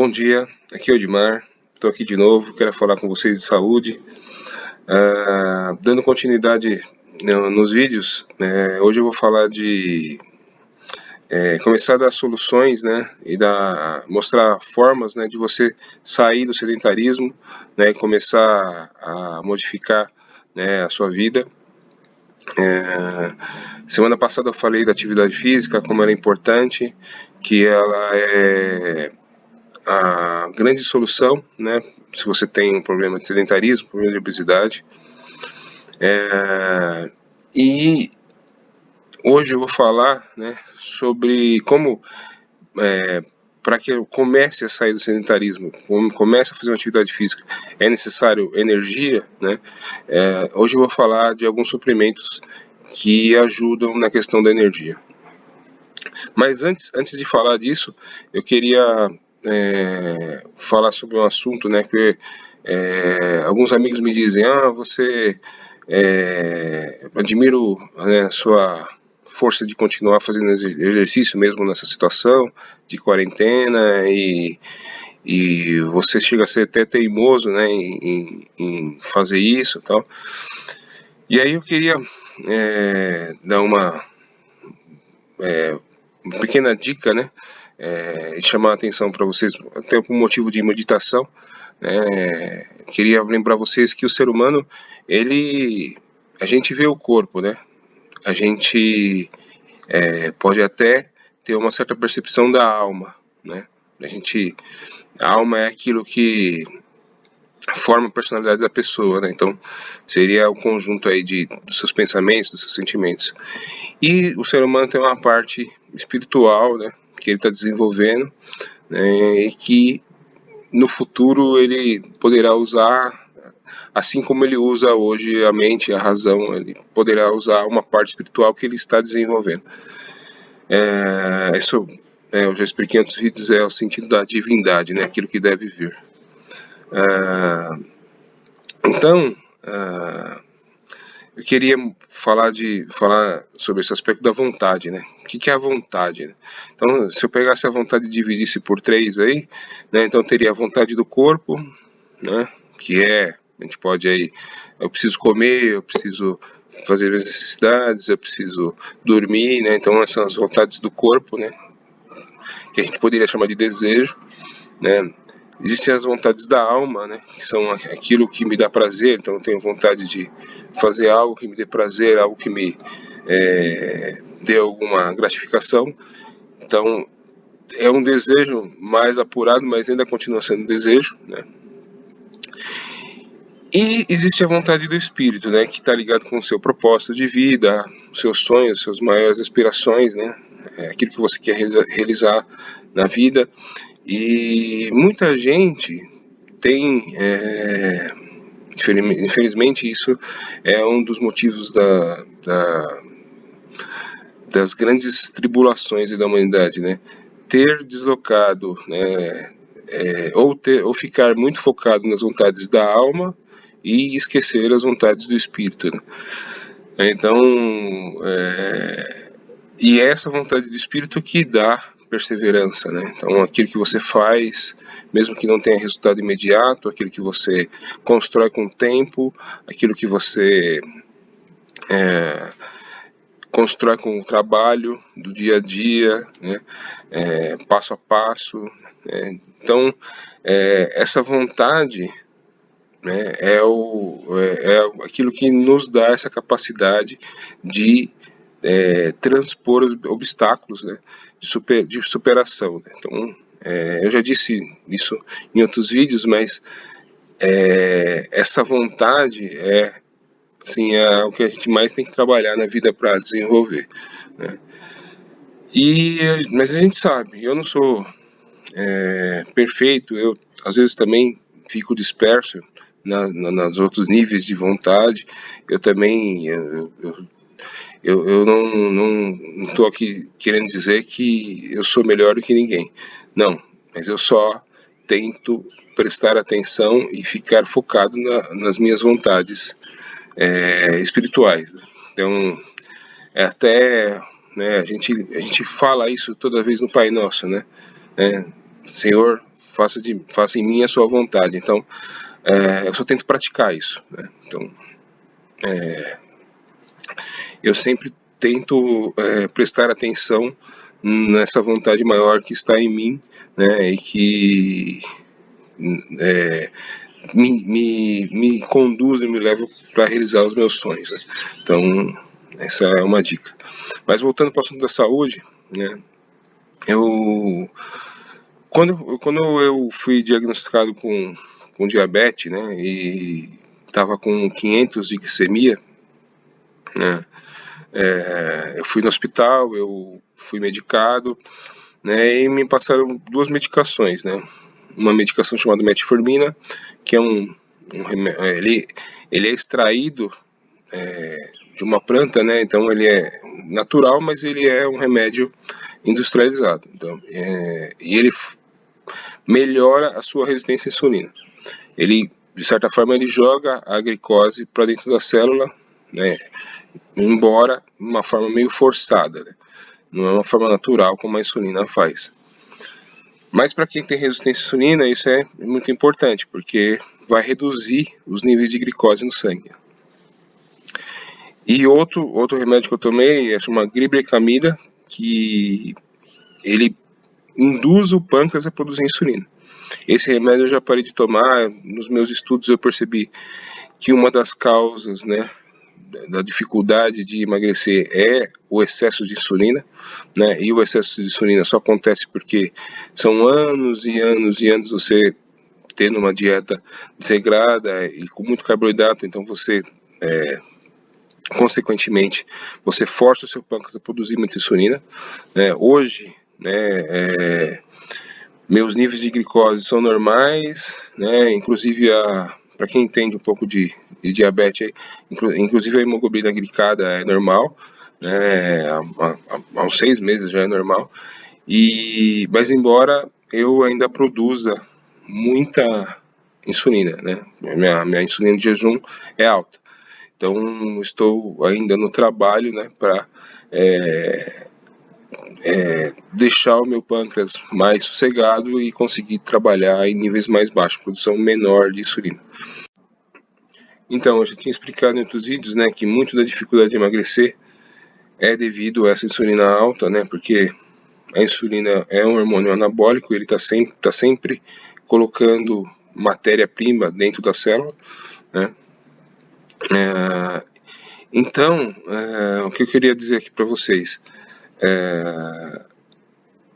Bom dia, aqui é o Edmar, estou aqui de novo, quero falar com vocês de saúde. Dando continuidade nos vídeos, hoje eu vou falar de começar a dar soluções, né, e mostrar formas, né, de você sair do sedentarismo, né, e começar a modificar, né, a sua vida. Semana passada eu falei da atividade física, como ela é importante, que ela é a grande solução, né, se você tem um problema de sedentarismo, problema de obesidade. E hoje eu vou falar, né, sobre como, para que eu comece a sair do sedentarismo, comece a fazer uma atividade física, é necessário energia, né? Hoje eu vou falar de alguns suplementos que ajudam na questão da energia. Mas antes de falar disso, eu queria falar sobre um assunto, né, que alguns amigos me dizem, você admiro, né, sua força de continuar fazendo exercício mesmo nessa situação de quarentena e você chega a ser até teimoso, né, em fazer isso e tal. E aí eu queria dar uma pequena dica, né, e chamar a atenção para vocês, até por motivo de meditação. Queria lembrar vocês que o ser humano, a gente vê o corpo, né? A gente pode até ter uma certa percepção da alma, né? A alma é aquilo que forma a personalidade da pessoa, né? Então seria o conjunto aí dos seus pensamentos, dos seus sentimentos. E o ser humano tem uma parte espiritual, né, que ele está desenvolvendo, né, e que no futuro ele poderá usar, assim como ele usa hoje a mente, a razão, ele poderá usar uma parte espiritual que ele está desenvolvendo. Isso eu já expliquei em outros vídeos, é o sentido da divindade, né, aquilo que deve vir. Então, eu queria falar sobre esse aspecto da vontade, né? O que é a vontade, né? Então, se eu pegasse a vontade e dividisse por 3 aí, né? Então teria a vontade do corpo, né? A gente pode aí, eu preciso comer, eu preciso fazer as necessidades, eu preciso dormir, né? Então essas são as vontades do corpo, né? Que a gente poderia chamar de desejo, né? Existem as vontades da alma, né, que são aquilo que me dá prazer. Então eu tenho vontade de fazer algo que me dê prazer, algo que me dê alguma gratificação. Então é um desejo mais apurado, mas ainda continua sendo um desejo, né? E existe a vontade do espírito, né, que está ligado com o seu propósito de vida, os seus sonhos, suas maiores aspirações, né, aquilo que você quer realizar na vida. E muita gente tem, infelizmente isso é um dos motivos das grandes tribulações da humanidade, né? Ter deslocado, né, ou ficar muito focado nas vontades da alma e esquecer as vontades do espírito, né? Então, e é essa vontade do espírito que dá perseverança, né? Então, aquilo que você faz, mesmo que não tenha resultado imediato, aquilo que você constrói com o tempo, aquilo que você constrói com o trabalho do dia a dia, né? Passo a passo, né? Então, essa vontade, né, é aquilo que nos dá essa capacidade de transpor obstáculos, né, de superação, né? Então, eu já disse isso em outros vídeos, mas essa vontade assim, é o que a gente mais tem que trabalhar na vida para desenvolver, né? Mas a gente sabe, eu não sou perfeito, eu às vezes também fico disperso nos outros níveis de vontade. Eu também eu não estou aqui querendo dizer que eu sou melhor do que ninguém, não, mas eu só tento prestar atenção e ficar focado nas minhas vontades espirituais. Então, até, né, a gente fala isso toda vez no Pai Nosso, né? Senhor, faça em mim a sua vontade. Então, eu só tento praticar isso, né? Então, eu sempre tento prestar atenção nessa vontade maior que está em mim, né? E que me conduz e me leva para realizar os meus sonhos, né? Então, essa é uma dica. Mas voltando para o assunto da saúde, né? Quando eu fui diagnosticado com diabetes, né? E estava com 500 de glicemia, né? Eu fui no hospital, eu fui medicado, né? E me passaram duas medicações, né? Uma medicação chamada metformina, que é ele é extraído de uma planta, né? Então ele é natural, mas ele é um remédio industrializado. Então, e ele melhora a sua resistência à insulina. Ele, de certa forma, ele joga a glicose para dentro da célula, né? Embora de uma forma meio forçada, né? Não é uma forma natural como a insulina faz. Mas para quem tem resistência à insulina, isso é muito importante, porque vai reduzir os níveis de glicose no sangue. E outro remédio que eu tomei é chamado gribrecamida, que ele induz o pâncreas a produzir insulina. Esse remédio eu já parei de tomar. Nos meus estudos eu percebi que uma das causas, né, da dificuldade de emagrecer é o excesso de insulina, né? E o excesso de insulina só acontece porque são anos e anos e anos você tendo uma dieta desregrada e com muito carboidrato, então você consequentemente você força o seu pâncreas a produzir muita insulina. Hoje, né, meus níveis de glicose são normais, né? Inclusive para quem entende um pouco de diabetes, inclusive a hemoglobina glicada é normal, né? Há uns 6 meses já é normal. Mas embora eu ainda produza muita insulina, né? Minha insulina de jejum é alta. Então estou ainda no trabalho, né? Para deixar o meu pâncreas mais sossegado e conseguir trabalhar em níveis mais baixos, produção menor de insulina. Então, eu já tinha explicado em outros vídeos, né, que muito da dificuldade de emagrecer é devido a essa insulina alta, né, porque a insulina é um hormônio anabólico, ele está sempre colocando matéria-prima dentro da célula, né. Então, o que eu queria dizer aqui para vocês,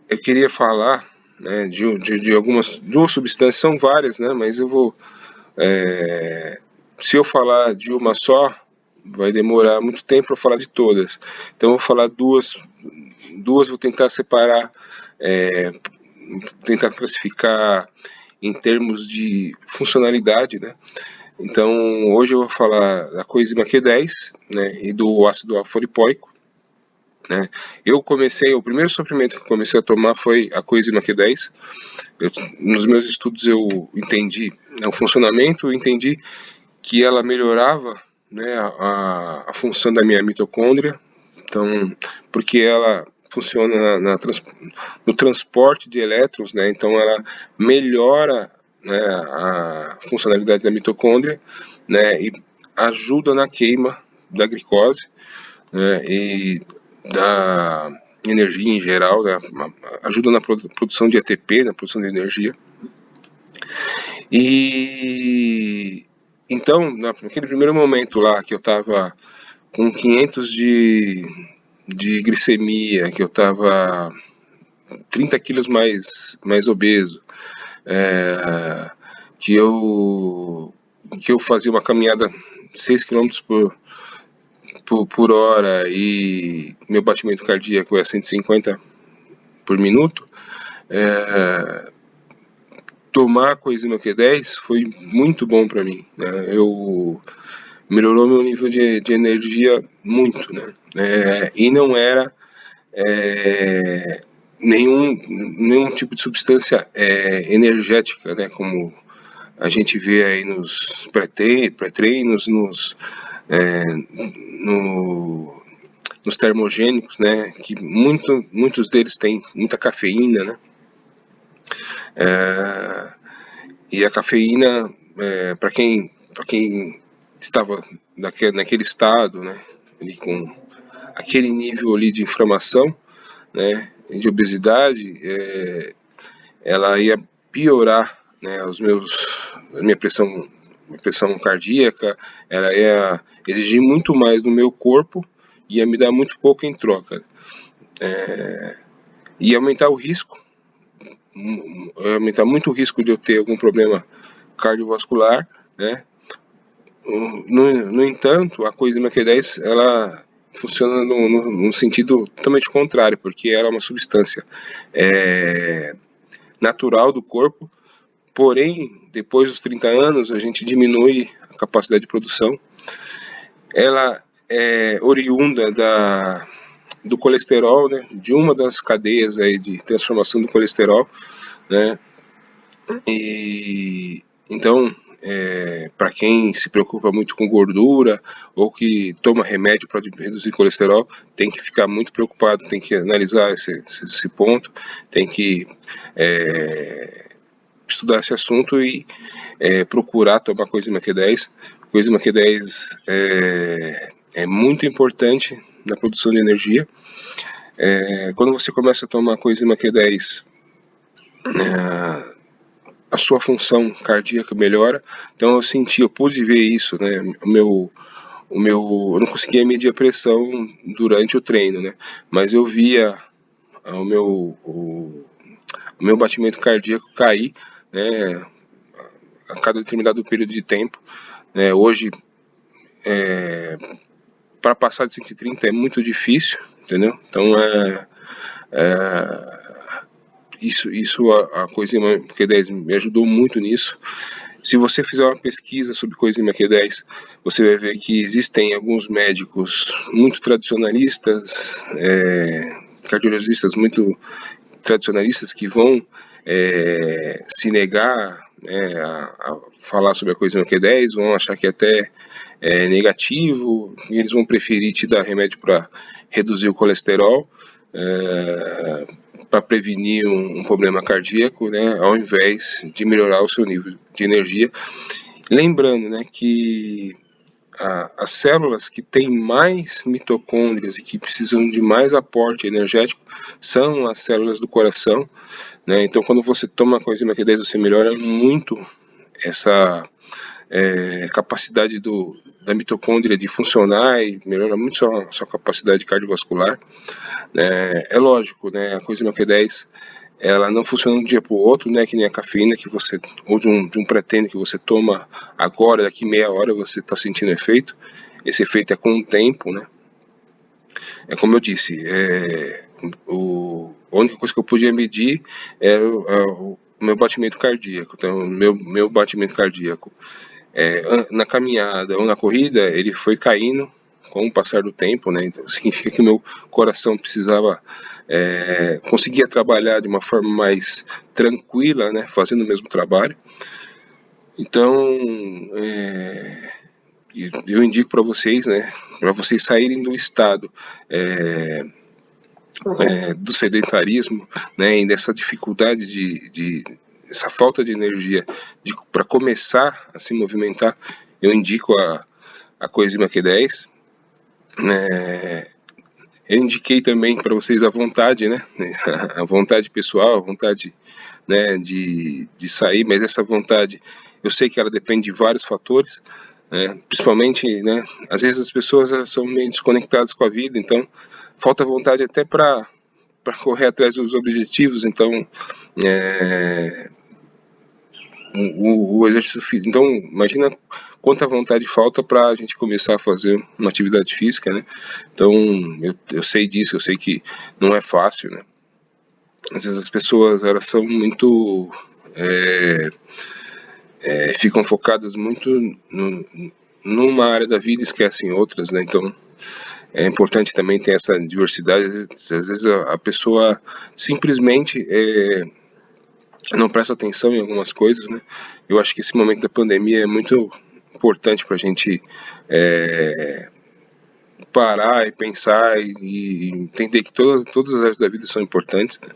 eu queria falar, né, de algumas duas substâncias, são várias, né, mas eu vou se eu falar de uma só vai demorar muito tempo para falar de todas, então eu vou falar duas, vou tentar separar, tentar classificar em termos de funcionalidade, né. Então hoje eu vou falar da coenzima Q10, né, e do ácido alfa-lipoico, né. O primeiro suplemento que eu comecei a tomar foi a coenzima Q10. Nos meus estudos eu entendi, né, o funcionamento, eu entendi que ela melhorava, né, a função da minha mitocôndria, então, porque ela funciona no transporte de elétrons, né, então ela melhora, né, a funcionalidade da mitocôndria, né, e ajuda na queima da glicose, né, e da energia em geral, né, ajuda na produção de ATP, na produção de energia. E então, naquele primeiro momento lá que eu estava com 500 de glicemia, que eu estava 30 quilos mais obeso, que eu fazia uma caminhada 6 km por hora e meu batimento cardíaco é 150 por minuto, tomar coenzima Q10 foi muito bom para mim, né? Melhorou meu nível de energia muito, né? E não era nenhum tipo de substância energética, né? Como a gente vê aí nos pré-treinos, nos termogênicos, né? Que muitos deles têm muita cafeína, né? E a cafeína, para quem estava naquele estado, né, ali com aquele nível ali de inflamação, né, de obesidade, ela ia piorar, né, a minha pressão cardíaca, ela ia exigir muito mais do meu corpo e ia me dar muito pouco em troca. Ia aumentar o risco, ia aumentar muito o risco de eu ter algum problema cardiovascular, né? No entanto, a coenzima Q10 ela funciona no sentido totalmente contrário, porque ela é uma substância natural do corpo, porém, depois dos 30 anos, a gente diminui a capacidade de produção. Ela é oriunda do colesterol, né, de uma das cadeias aí de transformação do colesterol, né, e então, para quem se preocupa muito com gordura ou que toma remédio para reduzir colesterol, tem que ficar muito preocupado, tem que analisar esse ponto, tem que estudar esse assunto e procurar tomar coenzima Q10. Coenzima Q10 é muito importante na produção de energia. Quando você começa a tomar coenzima Q10, a sua função cardíaca melhora. Então eu pude ver isso, né? Eu não conseguia medir a pressão durante o treino, né? Mas eu via o meu batimento cardíaco cair, né? A cada determinado período de tempo, né? Hoje, para passar de 130 é muito difícil, entendeu? Então a coenzima Q10 me ajudou muito nisso. Se você fizer uma pesquisa sobre coenzima Q10, você vai ver que existem alguns médicos muito tradicionalistas, cardiologistas muito tradicionalistas que vão se negar, né, a falar sobre a coenzima Q10, vão achar que até é negativo, e eles vão preferir te dar remédio para reduzir o colesterol, para prevenir um problema cardíaco, né, ao invés de melhorar o seu nível de energia. Lembrando, né, que as células que têm mais mitocôndrias e que precisam de mais aporte energético são as células do coração, né? Então, quando você toma a coenzima Q10, você melhora muito essa capacidade da mitocôndria de funcionar e melhora muito sua capacidade cardiovascular. É lógico, né? A coenzima Q10 ela não funciona de um dia para o outro, né? Que nem a cafeína ou de um pré-treino que você toma agora, daqui meia hora você está sentindo efeito. Esse efeito é com o tempo, né? É como eu disse, a única coisa que eu podia medir era o meu batimento cardíaco. Então, meu batimento cardíaco na caminhada ou na corrida, ele foi caindo com o passar do tempo, né? Então significa que meu coração precisava conseguia trabalhar de uma forma mais tranquila, né? Fazendo o mesmo trabalho. Então eu indico para vocês, né? Para vocês saírem do estado do sedentarismo, né? E dessa dificuldade essa falta de energia para começar a se movimentar, eu indico a coenzima Q10. Eu indiquei também para vocês a vontade, né? A vontade pessoal, a vontade, né, de sair, mas essa vontade, eu sei que ela depende de vários fatores, né? Principalmente, né? Às vezes as pessoas são meio desconectadas com a vida, então falta vontade até para correr atrás dos objetivos. Então o exercício físico. Então, imagina quanta vontade falta para a gente começar a fazer uma atividade física, né? Então, eu sei disso, eu sei que não é fácil, né? Às vezes as pessoas, elas são muito... ficam focadas muito numa área da vida e esquecem outras, né? Então, é importante também ter essa diversidade. Às vezes a pessoa simplesmente não presta atenção em algumas coisas, né? Eu acho que esse momento da pandemia é muito importante para a gente parar e pensar e entender que todas as áreas da vida são importantes, né?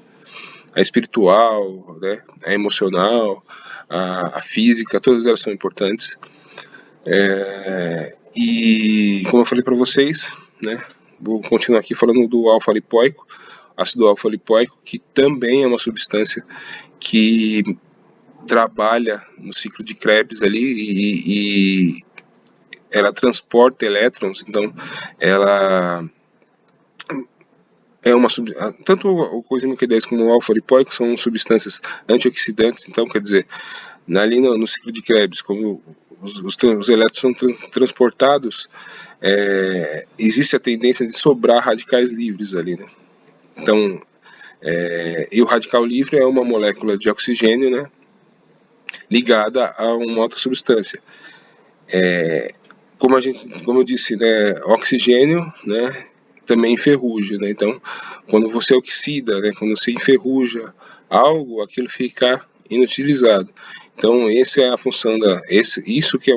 a espiritual, né, a emocional, a física, todas elas são importantes. E como eu falei para vocês, né, vou continuar aqui falando do alfa-lipoico, ácido alfa-lipoico, que também é uma substância que trabalha no ciclo de Krebs ali e ela transporta elétrons, então ela é uma tanto o coenzima Q10 como o alfa-lipoico são substâncias antioxidantes, então quer dizer, ali no ciclo de Krebs, como os elétrons são transportados, existe a tendência de sobrar radicais livres ali, né? Então, e o radical livre é uma molécula de oxigênio, né, ligada a uma outra substância. Como eu disse, né, oxigênio, né, também enferruja, né? Então, quando você oxida, né, quando você enferruja algo, aquilo fica inutilizado. Então, essa é a função isso que é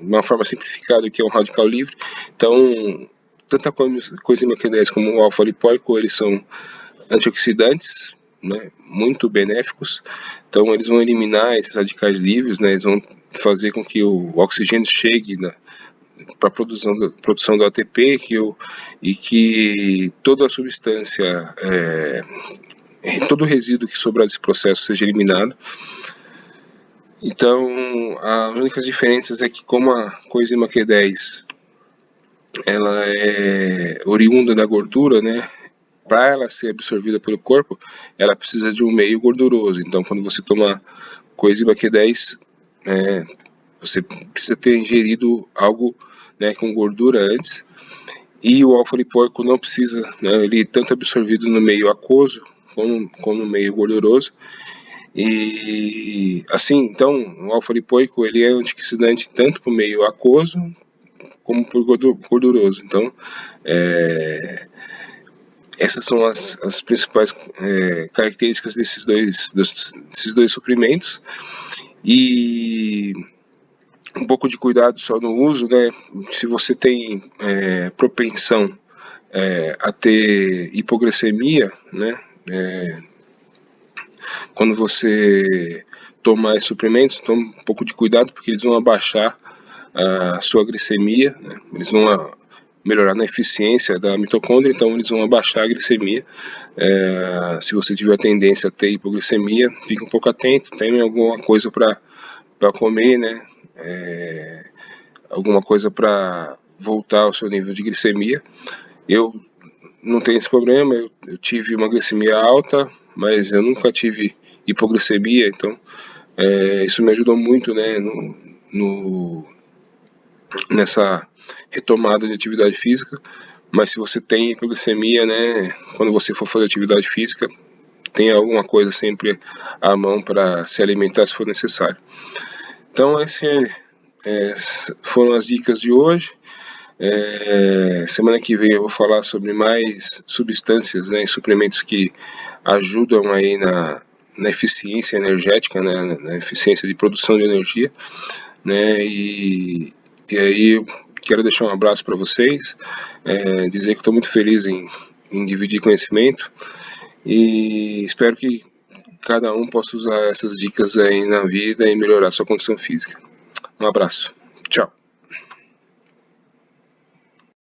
uma forma simplificada que é um radical livre. Então, tanto a coenzima Q10 como o alfa-lipoico, eles são antioxidantes, né, muito benéficos. Então, eles vão eliminar esses radicais livres, né, eles vão fazer com que o oxigênio chegue para a produção do ATP e que toda a substância, todo o resíduo que sobrar desse processo seja eliminado. Então, as únicas diferenças é que como a coenzima Q10 ela é oriunda da gordura, né, para ela ser absorvida pelo corpo, ela precisa de um meio gorduroso. Então, quando você toma coenzima Q10, você precisa ter ingerido algo, né, com gordura antes. E o alfa-lipoico não precisa, né, ele é tanto absorvido no meio aquoso como no meio gorduroso. E assim, então, o alfa-lipoico ele é antioxidante tanto para o meio aquoso como para o gorduroso. Então, essas são as principais características desses dois suprimentos. E um pouco de cuidado só no uso, né? Se você tem propensão a ter hipoglicemia, né? Quando você tomar esses suprimentos, tome um pouco de cuidado, porque eles vão abaixar a sua glicemia, né? Eles vão melhorar na eficiência da mitocôndria, então eles vão abaixar a glicemia. Se você tiver tendência a ter hipoglicemia, fique um pouco atento, tenha alguma coisa para comer, né? Alguma coisa para voltar ao seu nível de glicemia. Eu não tenho esse problema, eu tive uma glicemia alta, mas eu nunca tive hipoglicemia, então isso me ajudou muito, né, nessa retomada de atividade física. Mas se você tem hipoglicemia, né, quando você for fazer atividade física, tenha alguma coisa sempre à mão para se alimentar se for necessário. Então foram as dicas de hoje. Semana que vem eu vou falar sobre mais substâncias, né, e suplementos que ajudam aí na eficiência energética, né, na eficiência de produção de energia, né, e aí eu quero deixar um abraço para vocês, dizer que estou muito feliz em dividir conhecimento e espero que cada um possa usar essas dicas aí na vida e melhorar sua condição física. Um abraço, tchau.